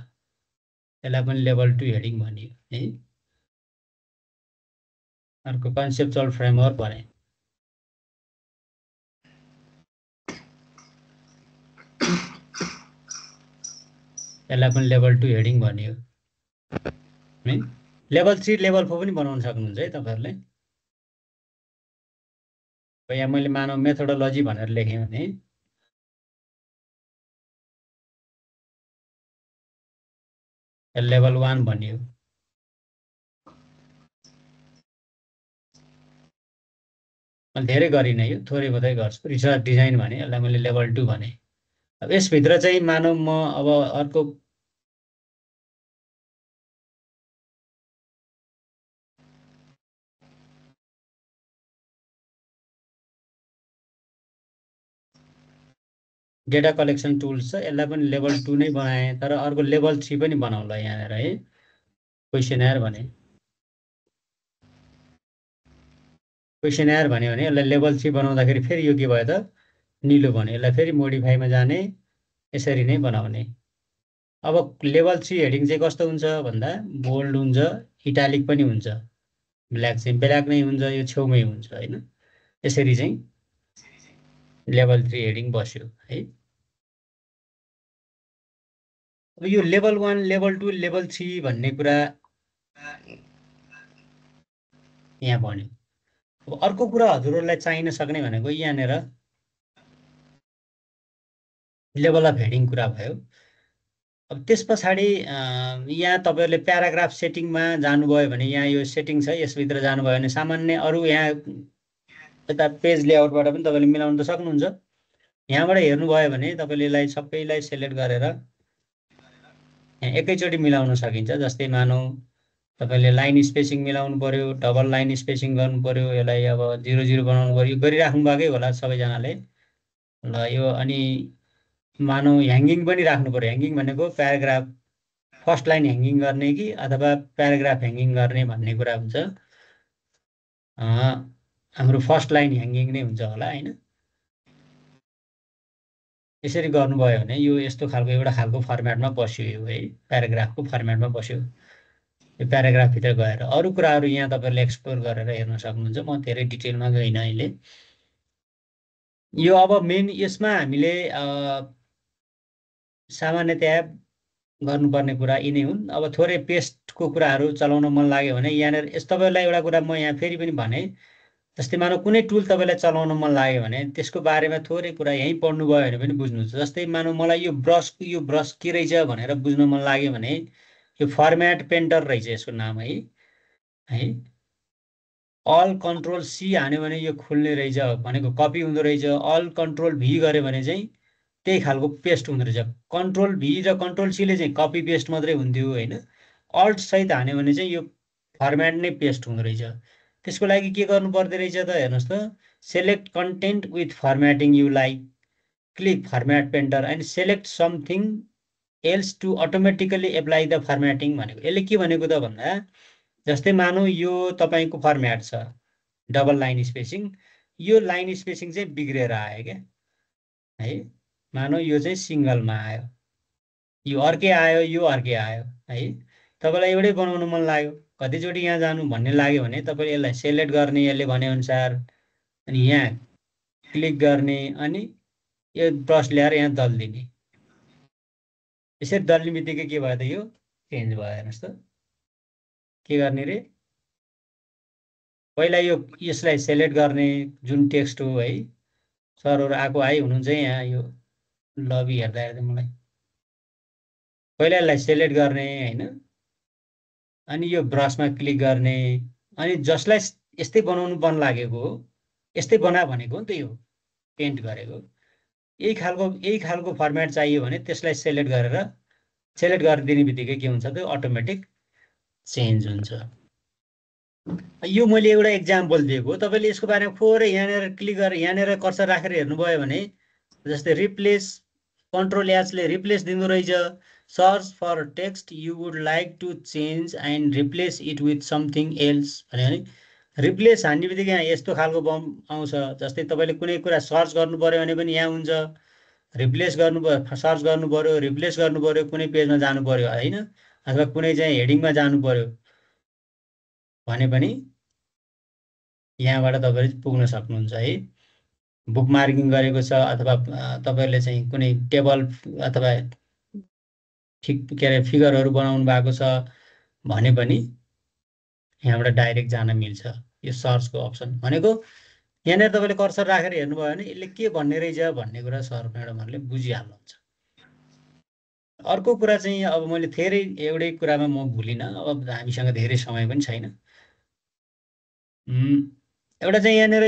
यसलाई पनि लेभल 2 हेडिङ भनियो है। अर्को कन्सेप्चुअल फ्रेमवर्क भने यसलाई पनि लेभल 2 हेडिङ भनियो है। लेभल 3, लेभल 4 पनि बनाउन सक्नुहुन्छ है तपाईँहरूले। यहाँ मैले मानव मेथोडोलोजी भनेर लेखेँ भने लेभल 1 भनियो। धेरै गरिनँ यो, थोरै बहुतै गर्छु। रिसर्च डिजाइन भने यसलाई मैले लेभल 2 भने। अब यसभित्र चाहिँ मानौ म अब अर्को डेटा कलेक्सन टुल्स छ, यसलाई पनि लेभल 2 नै बनाएँ। तर अर्को लेभल 3 पनि बनाउला यहाँनिर है। क्वेसनर भने भन्यो भने यसलाई लेभल 3 बनाउँदाखेरि फेरि यो के भयो त निलो भन्यो। यसलाई फेरि मोडिफाईमा जाने, यसरी नै बनाउने। अब लेभल 3 हेडिङ चाहिँ कस्तो हुन्छ भन्दा बोल्ड हुन्छ, इटालिक पनि हुन्छ, ब्ल्याक चाहिँ ब्ल्याक नै हुन्छ, यो छेउमै हुन्छ हैन। यसरी चाहिँ लेभल 3 हेडिङ बस्यो है। अब यो लेभल 1, लेभल 2, लेभल 3 भन्ने कुरा यहाँ भन्यो। अब अर्को कुरा हजुरहरूलाई चाहिन सक्ने भनेको यहाँनिर लेभल अफ हेडिङ कुरा भयो। अब त्यस पछाडि यहाँ तपाईहरुले प्याराग्राफ सेटिङमा जानुभयो भने यहाँ यो सेटिङ छ, यसभित्र जानुभयो भने सामान्य अरु यहाँ यता पेज लेआउटबाट पनि तपाईले मिलाउन त सक्नुहुन्छ। यहाँबाट हेर्नुभयो भने तपाईले यसलाई सबैलाई सिलेक्ट गरेर यहाँ एकैचोटी मिलाउन सकिन्छ। जस्तै मानौ तपाईले लाइन स्पेसिङ मिलाउनु पर्यो, डबल लाइन स्पेसिङ गर्नु पर्यो, यसलाई अब 0-0 बनाउनु पर्यो, गरिराख्नु भएकै होला सबैजनाले। ल यो अनि मानौ ह्याङ्गिङ पनि राख्नु पर्यो। ह्याङ्गिङ भनेको प्याराग्राफ फर्स्ट लाइन ह्याङ्गिङ गर्ने कि अथवा प्याराग्राफ ह्याङ्गिङ गर्ने भन्ने कुरा हुन्छ। हाम्रो फर्स्ट लाइन ह्याङ्गिङ नै हुन्छ होला हैन। यसरी गर्नुभयो भने यो यस्तो खालको एउटा खालको फर्मेटमा बस्यो यो है, प्याराग्राफको फर्मेटमा बस्यो। यो प्याराग्राफ भित्र गएर अरु कुराहरु यहाँ तपाईहरुले एक्सप्लोर गरेर हेर्न सक्नुहुन्छ। म धेरै डिटेलमा गइन अहिले। यो अब मेन यसमा हामीले सामान्यतया गर्नुपर्ने कुरा यिनै हुन्। अब थोरै पेस्टको कुराहरु चलाउन मन लाग्यो भने यहाँनिर यस तपाईहरुलाई एउटा कुरा म यहाँ फेरि पनि भने, जस्तै मानौ कुनै टुल तपाईलाई चलाउन मन लाग्यो भने त्यसको बारेमा थोरै कुरा यही पढ्नु भयो भने पनि बुझ्नुहुन्छ। जस्तै मानौ मलाई यो ब्रस के रहेछ भनेर बुझ्न मन लाग्यो भने यो फर्मेट पेन्टर रहेछ यसको नाम है। अल कन्ट्रोल सी हान्यो भने यो खुल्ने रहेछ भनेको कपी हुँदो रहेछ। अल कन्ट्रोल भी गर्यो भने चाहिँ त्यही खालको पेस्ट हुँदो रहेछ। कन्ट्रोल भी र कन्ट्रोल सी ले चाहिँ कपी पेस्ट मात्रै हुन्थ्यो हैन। अल्ट सहित हान्यो भने चाहिँ यो फर्मेट नै पेस्ट हुँदो रहेछ। त्यसको लागि के गर्नु पर्दै रहेछ त हेर्नुस् त, select content with formatting you like, click format painter and select something else to automatically apply the formatting भनेको। यसले के भनेको त भन्दा जस्तै मानौ यो तपाईको फर्मेट छ डबल लाइन स्पेसिङ, यो लाइन स्पेसिङ चाहिँ बिग्रेर आयो क्या है। मानौ यो चाहिँ सिंगलमा आयो, यो अर्कै आयो, यो अर्कै आयो है। तपाईलाई एउटै बनाउन मन लाग्यो, कतिचोटि यहाँ जानु भन्ने लाग्यो भने तपाईले यसलाई सिलेक्ट गर्ने यसले भने अनुसार, अनि यहाँ क्लिक गर्ने अनि यो ब्रस ल्याएर यहाँ दल्दिने। यसरी दल्ने बित्तिकै के भयो त यो चेन्ज भयो। हेर्नुस् त के गर्ने रे, पहिला यो यसलाई सिलेक्ट गर्ने जुन टेक्स्ट हो है। सरहरु आएको आइ हुनुहुन्छ यहाँ यो लबी हेर्दा हेर्दै मलाई पहिला यसलाई सिलेक्ट गर्ने हैन, अनि यो ब्रसमा क्लिक गर्ने, अनि जसलाई यस्तै बनाउनु मन लागेको हो यस्तै बना भनेको नि त यो पेन्ट गरेको। यही खालको फर्मेट चाहियो भने त्यसलाई सिलेक्ट गरिदिने बित्तिकै के हुन्छ त अटोमेटिक चेन्ज हुन्छ। यो मैले एउटा एक्जाम्पल दिएको, तपाईले यसको बारेमा थोरै यहाँनिर क्लिक गरेर यहाँनिर कर्सर राखेर हेर्नुभयो भने जस्तै रिप्लेस कन्ट्रोल एच ले रिप्लेस दिँदो रहेछ। Search for text you would like to change and replace it with something else भन्यो भने रिप्लेस हान्ने बित्तिकै यहाँ यस्तो खालको बम आउँछ। जस्तै तपाईले कुनै कुरा सर्च गर्नु पर्यो भने पनि यहाँ हुन्छ, रिप्लेस गर्नु पर्यो, सर्च गर्नु पर्यो, रिप्लेस गर्नु पर्यो, कुनै पेजमा जानु पर्यो हैन, अथवा कुनै चाहिँ हेडिङमा जानु पर्यो भने पनि यहाँबाट तपाईले पुग्न सक्नुहुन्छ है। बुकमार्किङ गरेको छ अथवा तपाईहरुले चाहिँ कुनै टेबल अथवा के अरे फिगरहरु बनाउनु भएको छ भने पनि यहाँबाट डाइरेक्ट जान मिल्छ। यो सर्चको अप्सन भनेको यहाँनिर तपाईले कर्सर राखेर हेर्नुभयो भने यसले के भन्ने रहेछ भन्ने कुरा सर म्याडमहरुले बुझिहाल्नुहुन्छ। अर्को कुरा चाहिँ अब मैले धेरै एउटै कुरामा म भुलिनँ, अब हामीसँग धेरै समय पनि छैन। एउटा चाहिँ यहाँनिर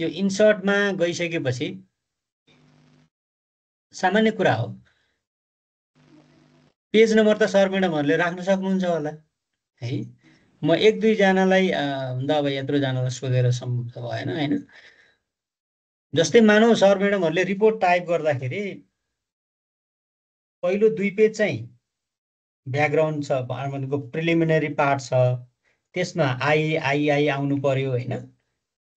यो इन्सर्टमा गइसकेपछि सामान्य कुरा हो, पेज नम्बर त सर म्याडमहरूले राख्न सक्नुहुन्छ होला है। म एक दुईजनालाई भन्दा अब यत्रोजनालाई सोधेर सम्भव भएन होइन। जस्तै मानौ सर म्याडमहरूले रिपोर्ट टाइप गर्दाखेरि पहिलो 2 पेज चाहिँ ब्याकग्राउन्ड छ, भनेको प्रिलिमिनरी पार्ट छ, त्यसमा आई आउनु पर्यो होइन।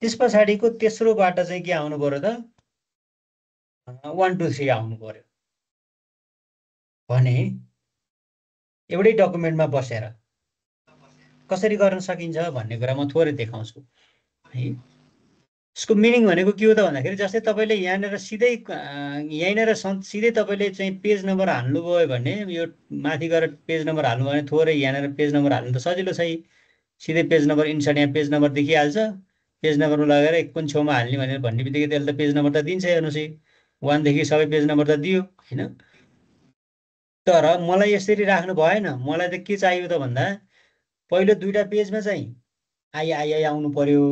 त्यस पछाडिको तेस्रोबाट चाहिँ के आउनु पर्यो त 1 2 3 आउनु पर्यो भने एउटै डकुमेन्टमा बसेर कसरी गर्न सकिन्छ भन्ने कुरा म थोरै देखाउँछु है। यसको मिनिङ भनेको के हो त भन्दाखेरि जस्तै तपाईँले यहाँनिर यहीँनिर सिधै तपाईँले चाहिँ पेज नम्बर हाल्नुभयो भने यो माथि गएर पेज नम्बर हाल्नुभयो भने थोरै यहाँनिर पेज नम्बर हाल्नु त सजिलो छ। सिधै पेज नम्बर इन्सर्ट यहाँ पेज नम्बर देखिहाल्छ, पेज नम्बरमा लगेर कुन छेउमा हाल्ने भनेर भन्ने बित्तिकै त्यसले त पेज नम्बर त दिन्छ। हेर्नुहोस् 1 देखि सबै पेज नम्बर त दियो होइन। तर मलाई यसरी राख्नु भएन। मलाई त के चाहियो त भन्दा पहिलो 2टा पेजमा चाहिँ आई आउनु पर्यो,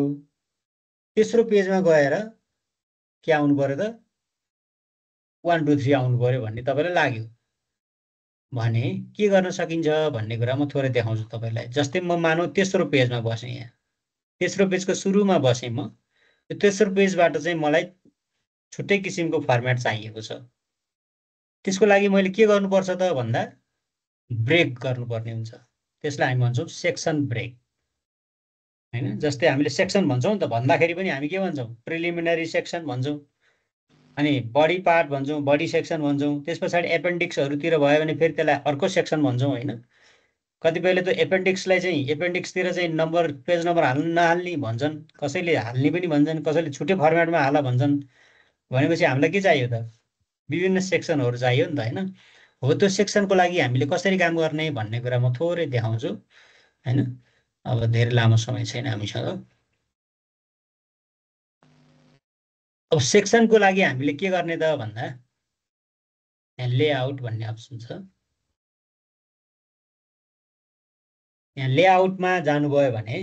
तेस्रो पेजमा गएर के आउनु पर्यो त 1 2 3 आउनु पर्यो भन्ने तपाईँलाई लाग्यो भने के गर्न सकिन्छ भन्ने कुरा म थोरै देखाउँछु तपाईँलाई। जस्तै म मानौ तेस्रो पेजमा बसेँ, यहाँ तेस्रो पेजको सुरुमा बसेँ म। त्यो तेस्रो पेजबाट चाहिँ मलाई छुट्टै किसिमको फर्मेट चाहिएको छ। त्यसको लागि मैले के गर्नुपर्छ त भन्दा ब्रेक गर्नुपर्ने हुन्छ। त्यसलाई हामी भन्छौँ सेक्सन ब्रेक होइन। जस्तै हामीले सेक्सन भन्छौँ नि त, भन्दाखेरि पनि हामी के भन्छौँ प्रिलिमिनरी सेक्सन भन्छौँ, अनि बडी पार्ट भन्छौँ, बडी सेक्सन भन्छौँ। त्यस पछाडि एपेन्डिक्सहरूतिर भयो भने फेरि त्यसलाई अर्को सेक्सन भन्छौँ होइन। कतिपयले त एपेन्डिक्सलाई चाहिँ एपेन्डिक्सतिर चाहिँ नम्बर पेज नम्बर हाल्नु नहाल्ने भन्छन्, कसैले हाल्ने पनि भन्छन्, कसैले छुट्टै फर्मेटमा हाल भन्छन्। भनेपछि हामीलाई के चाहियो त विभिन्न सेक्सनहरू चाहियो नि त होइन। हो त्यो सेक्सनको लागि हामीले कसरी काम गर्ने भन्ने कुरा म थोरै देखाउँछु होइन। अब धेरै लामो समय छैन हामीसँग। अब सेक्सनको लागि हामीले के गर्ने त भन्दा यहाँ लेआउट भन्ने अप्सन छ। यहाँ लेआउटमा जानुभयो भने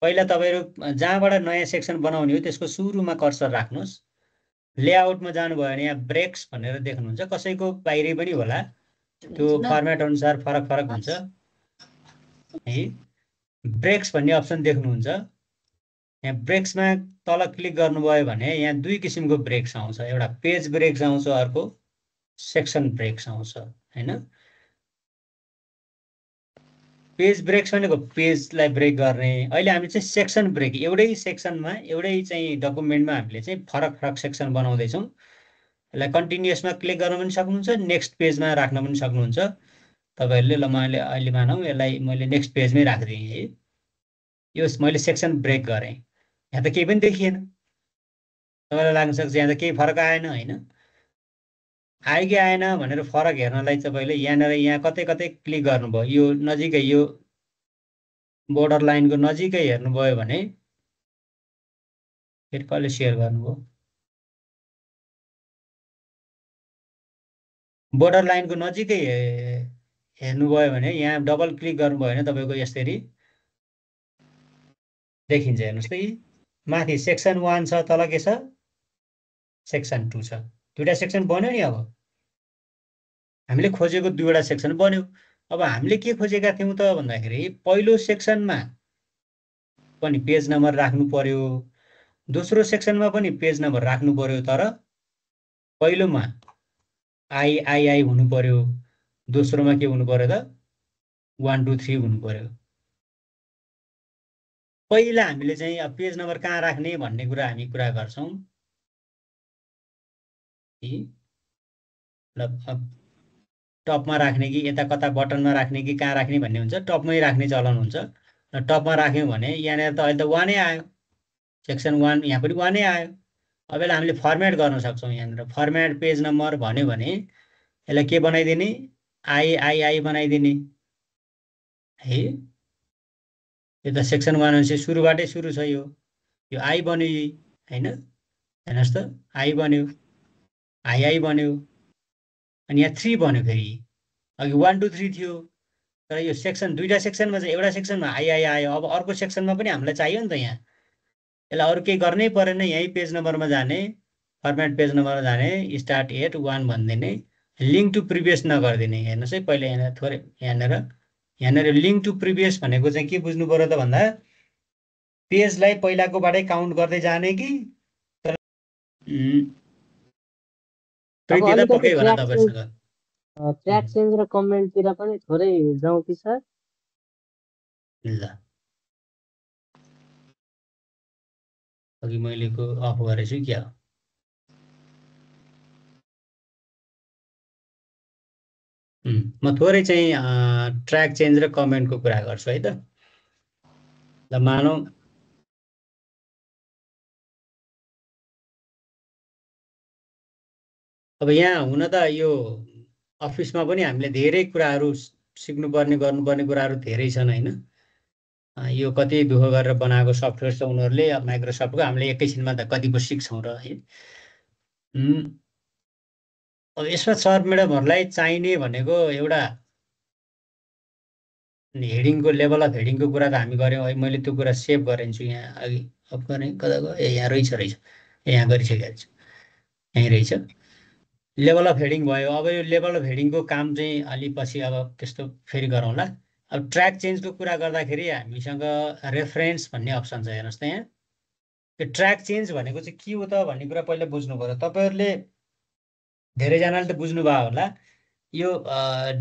पहिला तपाईँहरू जहाँबाट नयाँ सेक्सन बनाउने हो त्यसको सुरुमा कर्सर राख्नुहोस्। लेआउटमा जानुभयो भने यहाँ ब्रेक्स भनेर देख्नुहुन्छ। कसैको बाहिरै पनि होला, त्यो फर्मेट अनुसार फरक फरक हुन्छ है। ब्रेक्स भन्ने अप्सन देख्नुहुन्छ। यहाँ ब्रेक्समा तल क्लिक गर्नुभयो भने यहाँ 2 किसिमको ब्रेक्स आउँछ। एउटा पेज ब्रेक्स आउँछ, अर्को सेक्सन ब्रेक्स आउँछ होइन। पेज ब्रेक्स भनेको पेजलाई ब्रेक गर्ने। अहिले हामी चाहिँ सेक्सन ब्रेक, एउटै सेक्सनमा एउटै चाहिँ डकुमेन्टमा हामीले चाहिँ फरक फरक सेक्सन बनाउँदैछौँ। यसलाई कन्टिन्युअसमा क्लिक गर्न पनि सक्नुहुन्छ, नेक्स्ट पेजमा राख्न पनि सक्नुहुन्छ तपाईँहरूले। ल मैले अहिले मानौँ यसलाई मैले नेक्स्ट पेजमै राखिदिएँ है। यो मैले सेक्सन ब्रेक गरेँ। यहाँ त केही पनि देखिएन, तपाईँलाई लाग्न सक्छ यहाँ त केही फरक आएन होइन। आयो कि आएन भनेर फरक हेर्नलाई तपाईँले यहाँनिर यहाँ कतै कतै क्लिक गर्नुभयो, यो नजिकै यो बोर्डर लाइनको नजिकै हेर्नुभयो भने फेरि कसले सेयर गर्नुभयो, बोर्डर लाइनको नजिकै हेर्नुभयो भने यहाँ डबल क्लिक गर्नुभयो भने तपाईँको यसरी देखिन्छ। हेर्नुहोस् त माथि सेक्सन 1 छ, तल के छ सेक्सन 2 छ। 2टा सेक्सन बन्यो नि। अब हामीले खोजेको 2वटा सेक्सन बन्यो। अब हामीले के खोजेका थियौँ त भन्दाखेरि पहिलो सेक्सनमा पनि पेज नम्बर राख्नु पर्यो, दोस्रो सेक्सनमा पनि पेज नम्बर राख्नु पर्यो। तर पहिलोमा आई हुनु पर्यो, दोस्रोमा के हुनु पर्यो त 1 2 3 हुनु पर्यो। पहिला हामीले चाहिँ अब पेज नम्बर कहाँ राख्ने भन्ने कुरा हामी कुरा गर्छौँ। टपमा राख्ने कि यता कता बटनमा राख्ने कि कहाँ राख्ने भन्ने हुन्छ। टपमै राख्ने चलन हुन्छ। र टपमा राख्यौँ भने यहाँनिर त अहिले त 1 नै आयो, सेक्सन 1 यहाँ पनि 1 नै आयो। अब यसलाई हामीले फर्मेट गर्न सक्छौँ। यहाँनिर फर्मेट पेज नम्बर भन्यो भने यसलाई के बनाइदिने आई बनाइदिने है। यो त सेक्सन 1 भनेपछि सुरुबाटै सुरु छ। यो आई बन्यो होइन। हेर्नुहोस् त आई बन्यो। आई बन्यो अनि यहाँ 3 बन्यो फेरि अघि 1 2 3 थियो तर यो सेक्सन दुईटा सेक्सनमा चाहिँ एउटा सेक्सनमा आई आयो अब अर्को सेक्सनमा पनि हामीलाई चाहियो नि त यहाँ यसलाई अरू केही गर्नै परेन यही पेज नम्बरमा जाने फर्मेट पेज नम्बरमा जाने स्टार्ट एट 1 भनिदिने लिङ्क टु प्रिभियस नगरिदिने हेर्नुहोस् है पहिला यहाँ थोरै यहाँनिर लिङ्क टु प्रिभियस भनेको चाहिँ के बुझ्नु पर्यो त भन्दा पेजलाई पहिलाकोबाटै काउन्ट गर्दै जाने कि त्यति त पक्कै होला तपाईँसँग ट्र्याक चेन्ज र कमेन्टतिर पनि थोरै जाउँ कि सर ल अघि मैलेको अफ गरेछु क्या म थोरै चाहिँ ट्र्याक चेन्ज र कमेन्टको कुरा गर्छु है त ल मानौँ अब यहाँ हुन त यो अफिसमा पनि हामीले धेरै कुराहरू सिक्नुपर्ने गर्नुपर्ने कुराहरू धेरै छन् होइन यो कति दुःख गरेर बनाएको सफ्टवेयर छ उनीहरूले माइक्रोसफ्टको हामीले एकैछिनमा त कति पो सिक्छौँ र है अब यसमा सर म्याडमहरूलाई चाहिने भनेको एउटा हेडिङको लेभल अफ हेडिङको कुरा त हामी गऱ्यौँ है मैले त्यो कुरा सेभ गरिन्छु यहाँ अघि अफ गरेँ कता गयो ए यहाँ रहेछ यहाँ गरिसकेको छु यहीँ रहेछ लेभल अफ हेडिङ भयो अब यो लेभल अफ हेडिङको काम चाहिँ अलि पछि अब त्यस्तो फेरि गरौँला अब ट्र्याक चेन्जको कुरा गर्दाखेरि हामीसँग रेफरेन्स भन्ने अप्सन छ हेर्नुहोस् त यहाँ यो ट्र्याक चेन्ज भनेको चाहिँ के हो त भन्ने कुरा पहिला बुझ्नु पर्यो तपाईँहरूले धेरैजनाले त बुझ्नुभयो होला यो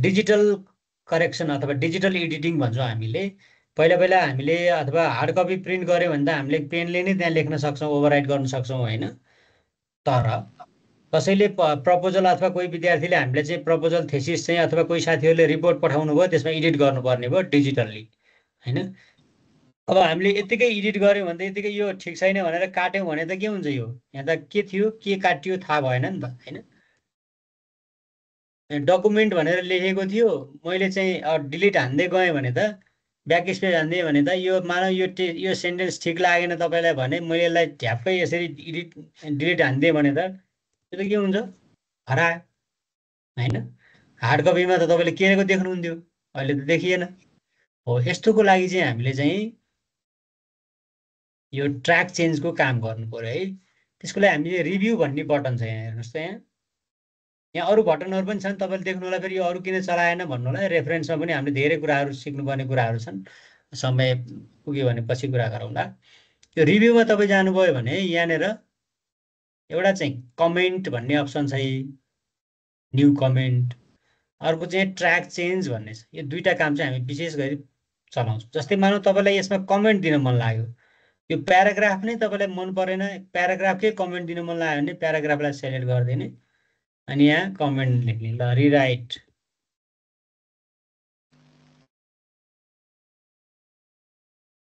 डिजिटल करेक्सन अथवा डिजिटल एडिटिङ भन्छौँ हामीले पहिला हामीले अथवा हार्ड कपी प्रिन्ट गऱ्यो भने त हामीले पेनले नै त्यहाँ लेख्न सक्छौँ ओभरराइट गर्न सक्छौँ होइन तर कसैले प्रपोजल अथवा कोही विद्यार्थीले हामीले चाहिँ प्रपोजल थेसिस चाहिँ अथवा कोही साथीहरूले रिपोर्ट पठाउनु भयो त्यसमा एडिट गर्नुपर्ने भयो डिजिटल्ली होइन अब हामीले यत्तिकै एडिट गऱ्यौँ भने त यत्तिकै यो ठिक छैन भनेर काट्यौँ भने त के हुन्छ यो यहाँ त के थियो के काटियो थाहा भएन नि त होइन डकुमेन्ट भनेर लेखेको थियो मैले चाहिँ डिलिट हान्दै गएँ भने त ब्याक स्पेस हान्दै भने त यो मानव यो सेन्टेन्स ठिक लागेन तपाईँलाई भने मैले यसलाई ठ्याप्पै यसरी डिलिट हान्दिएँ भने त त्यो त के हुन्छ हरायो होइन हार्ड कपीमा त तपाईँले के देख्नुहुन्थ्यो अहिले त देखिएन हो यस्तोको लागि चाहिँ हामीले चाहिँ यो ट्र्याक चेन्जको काम गर्नु पर्यो है त्यसको लागि हामीले रिभ्यू भन्ने बटन छ यहाँ हेर्नुहोस् त यहाँ अरू बटनहरू पनि छन् तपाईँले देख्नु होला फेरि यो अरू किन चलाएन भन्नु होला रेफरेन्समा पनि हामीले धेरै कुराहरू सिक्नुपर्ने कुराहरू छन् समय पुग्यो भने पछि कुरा गरौँला यो रिभ्यूमा तपाईँ जानुभयो भने यहाँनिर एउटा चाहिँ कमेन्ट भन्ने अप्सन छ न्यू कमेन्ट अर्को चाहिँ ट्र्याक चेन्ज भन्ने छ यो दुईवटा काम चाहिँ हामी विशेष गरी चलाउँछौँ जस्तै मानौँ तपाईँलाई यसमा कमेन्ट दिन मन लाग्यो यो प्याराग्राफ नै तपाईँलाई मन परेन प्याराग्राफकै कमेन्ट दिन मन लाग्यो भने प्याराग्राफलाई सेलेक्ट गरिदिने अनि यहाँ कमेन्ट लेख्ने ल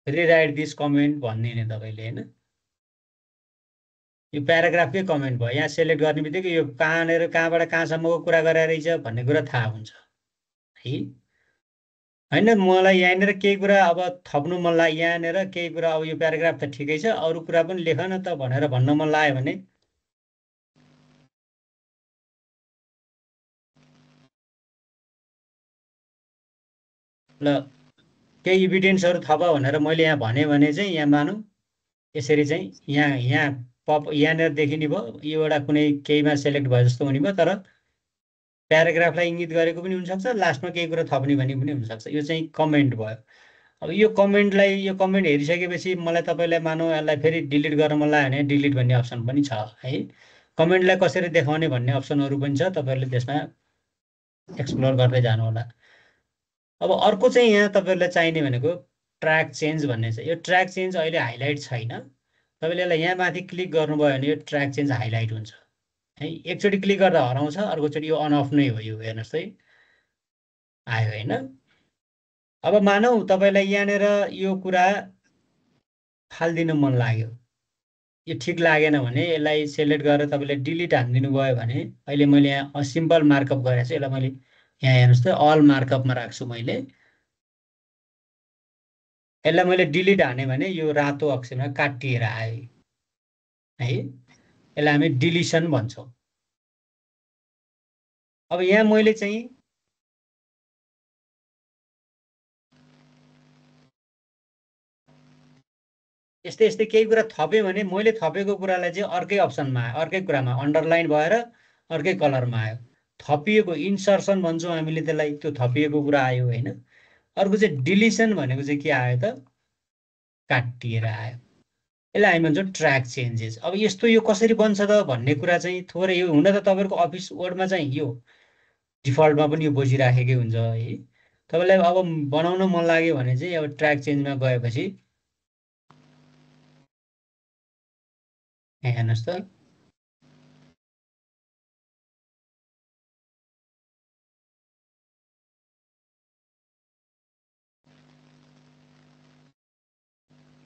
रिराइट दिस कमेन्ट भनिदिने तपाईँले होइन यो प्याराग्राफकै कमेन्ट भयो यहाँ सेलेक्ट गर्ने बित्तिकै यो कहाँबाट कहाँसम्मको कुरा गरेर रहेछ भन्ने कुरा थाहा हुन्छ है होइन मलाई यहाँनिर केही कुरा अब थप्नु मन लाग्यो यहाँनिर केही कुरा अब यो प्याराग्राफ त ठिकै छ अरू कुरा पनि लेख न त भनेर भन्न मन लाग्यो भने ल केही इभिडेन्सहरू थप भनेर मैले यहाँ भने चाहिँ यहाँ मानौँ यसरी चाहिँ यहाँनिर देखिने भयो यो एउटा कुनै केहीमा सेलेक्ट भयो जस्तो हुने भयो तर प्याराग्राफलाई इङ्गित गरेको पनि हुनसक्छ लास्टमा केही कुरा थप्ने भन्ने पनि हुनसक्छ यो चाहिँ कमेन्ट भयो अब यो कमेन्ट हेरिसकेपछि मलाई तपाईँलाई मानौँ यसलाई फेरि डिलिट गर्न मन लाग्यो भने डिलिट भन्ने अप्सन पनि छ है कमेन्टलाई कसरी देखाउने भन्ने अप्सनहरू पनि छ तपाईँहरूले त्यसमा एक्सप्लोर गर्दै जानु होला अब अर्को चाहिँ यहाँ तपाईँहरूलाई चाहिने भनेको ट्र्याक चेन्ज भन्ने छ यो ट्र्याक चेन्ज अहिले हाइलाइट छैन तपाईँले यसलाई यहाँ माथि क्लिक गर्नुभयो भने यो ट्र्याक चेन्ज हाइलाइट हुन्छ है एकचोटि क्लिक गर्दा हराउँछ अर्कोचोटि यो अन अफ नै हो यो हेर्नुहोस् है आयो होइन अब मानौँ तपाईँलाई यहाँनिर यो कुरा फालिदिनु मन लाग्यो यो ठिक लागेन भने यसलाई सेलेक्ट गरेर तपाईँले डिलिट हानिदिनु भयो भने अहिले मैले यहाँ सिम्पल मार्कअप गरेको छु यसलाई मैले यहाँ हेर्नुहोस् त अल मार्कअपमा राख्छु मैले यसलाई मैले डिलिट हाने भने यो रातो अक्षरमा काटिएर आयो है यसलाई हामी डिलिसन भन्छौँ अब यहाँ मैले चाहिँ यस्तै यस्तै केही कुरा थपेँ भने मैले थपेको कुरालाई चाहिँ अर्कै अप्सनमा आयो, अर्कै कुरामा अन्डरलाइन भएर अर्कै कलरमा आयो। थपिएको इन्सर्सन भन्छौँ हामीले त्यसलाई, त्यो थपिएको कुरा आयो होइन। अर्को चाहिँ डिलिसन भनेको चाहिँ के आयो त, काटिएर आयो। यसलाई हामी भन्छौँ ट्र्याक चेन्जेस। अब यस्तो यो कसरी बन्छ त भन्ने कुरा चाहिँ थोरै यो हुन त तपाईँहरूको अफिस वर्डमा चाहिँ यो डिफल्टमा पनि यो बसिराखेकै हुन्छ है। तपाईँलाई अब बनाउन मन लाग्यो भने चाहिँ अब ट्र्याक चेन्जमा गएपछि यहाँ हेर्नुहोस् त,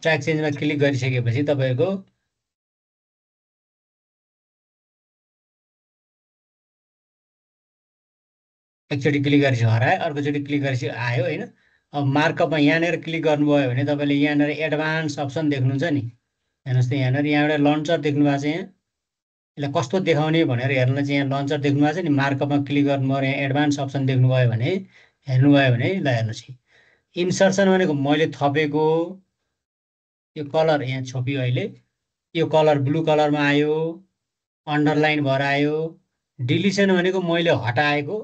ट्र्याक चेन्जमा क्लिक गरिसकेपछि तपाईँको एकचोटि क्लिक गरेपछि हरायो, अर्कोचोटि क्लिक गरेपछि आयो होइन। अब मार्कअपमा यहाँनिर क्लिक गर्नुभयो भने तपाईँले यहाँनिर एडभान्स अप्सन देख्नुहुन्छ नि, हेर्नुहोस् त यहाँनिर यहाँबाट लन्चर देख्नु भएको छ। यहाँ यसलाई कस्तो देखाउने भनेर हेर्न चाहिँ यहाँ लन्चर देख्नु भएको छ नि, मार्कअपमा क्लिक गर्नुभयो यहाँ एडभान्स अप्सन देख्नुभयो भने हेर्नुभयो भने ल हेर्नुहोस् इन्सर्सन भनेको मैले थपेको यो कलर यहाँ छोपियो, अहिले यो कलर ब्लू कलरमा आयो, अन्डरलाइन भएर आयो। डिलिसन भनेको मैले हटाएको